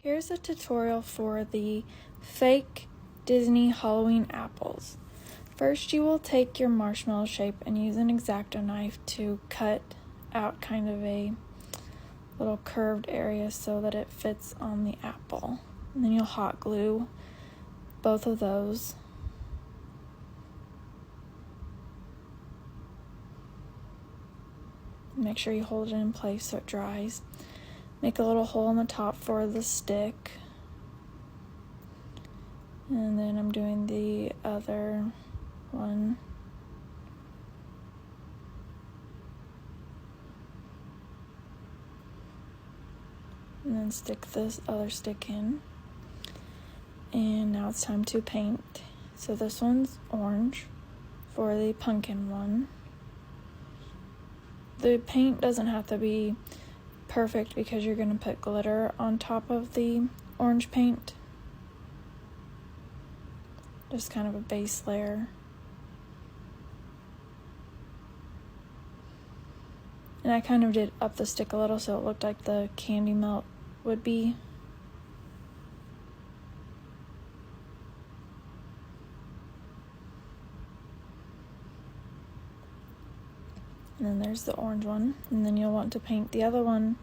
Here's a tutorial for the fake Disney Halloween apples. First, you will take your marshmallow shape and use an X-Acto knife to cut out kind of a little curved area so that it fits on the apple. And then you'll hot glue both of those. Make sure you hold it in place so it dries. Make a little hole in the top for the stick. And then I'm doing the other one. And then stick this other stick in. And now it's time to paint. So this one's orange for the pumpkin one. The paint doesn't have to be perfect because you're going to put glitter on top of the orange paint. Just kind of a base layer. And I kind of did up the stick a little so it looked like the candy melt would be. And then there's the orange one. And then you'll want to paint the other one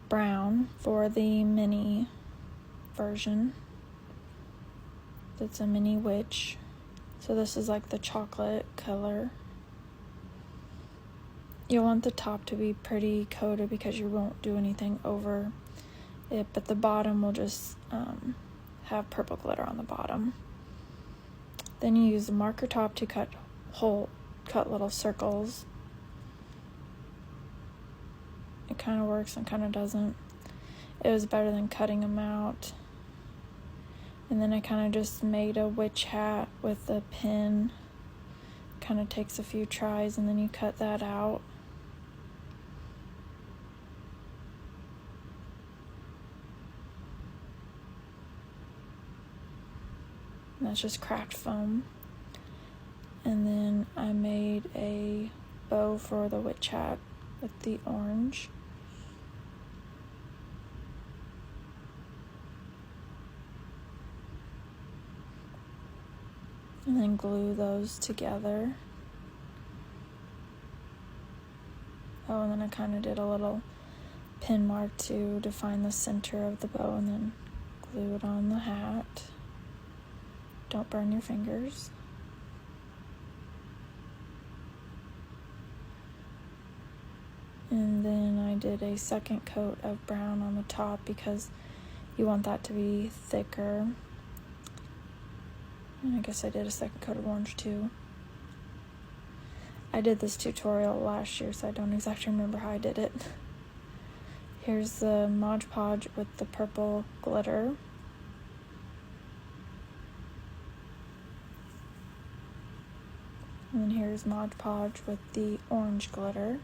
brown for the mini version. It's a mini witch. So this is like the chocolate color. You'll want the top to be pretty coated because you won't do anything over it, but the bottom will just have purple glitter on the bottom. Then you use the marker top to cut little circles. It kind of works and kind of doesn't. It was better than cutting them out. And then I kind of just made a witch hat with a pin. Kind of takes a few tries and then you cut that out. And that's just cracked foam. And then I made a bow for the witch hat with the orange. And then glue those together. Oh, and then I kind of did a little pin mark to define the center of the bow and then glue it on the hat. Don't burn your fingers. And then I did a second coat of brown on the top because you want that to be thicker. And I guess I did a second coat of orange too. I did this tutorial last year, so I don't exactly remember how I did it. Here's the Mod Podge with the purple glitter. And then here's Mod Podge with the orange glitter.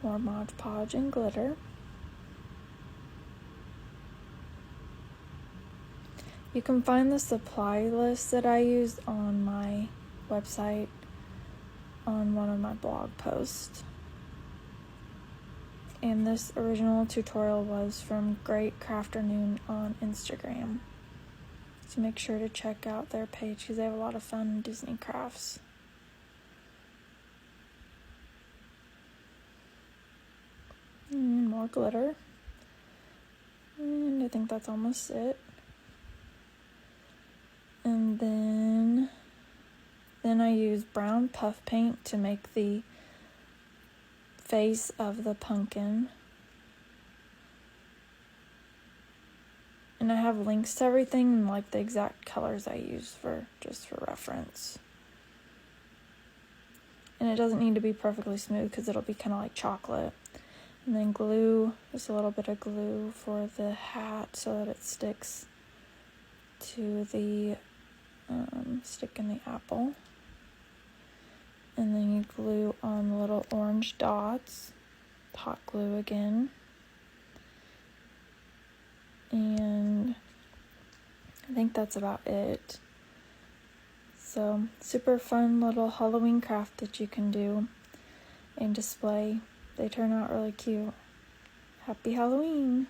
More Mod Podge and glitter. You can find the supply list that I used on my website on one of my blog posts. And this original tutorial was from Great Crafternoon on Instagram. So make sure to check out their page because they have a lot of fun Disney crafts. And more glitter. And I think that's almost it. And then I use brown puff paint to make the face of the pumpkin. And I have links to everything and like the exact colors I use for reference. And it doesn't need to be perfectly smooth because it'll be kind of like chocolate. And then glue, just a little bit of glue for the hat so that it sticks to the stick in the apple. And then you glue on the little orange dots, hot glue again. And I think that's about it. So super fun little Halloween craft that you can do and display. They turn out really cute. Happy Halloween!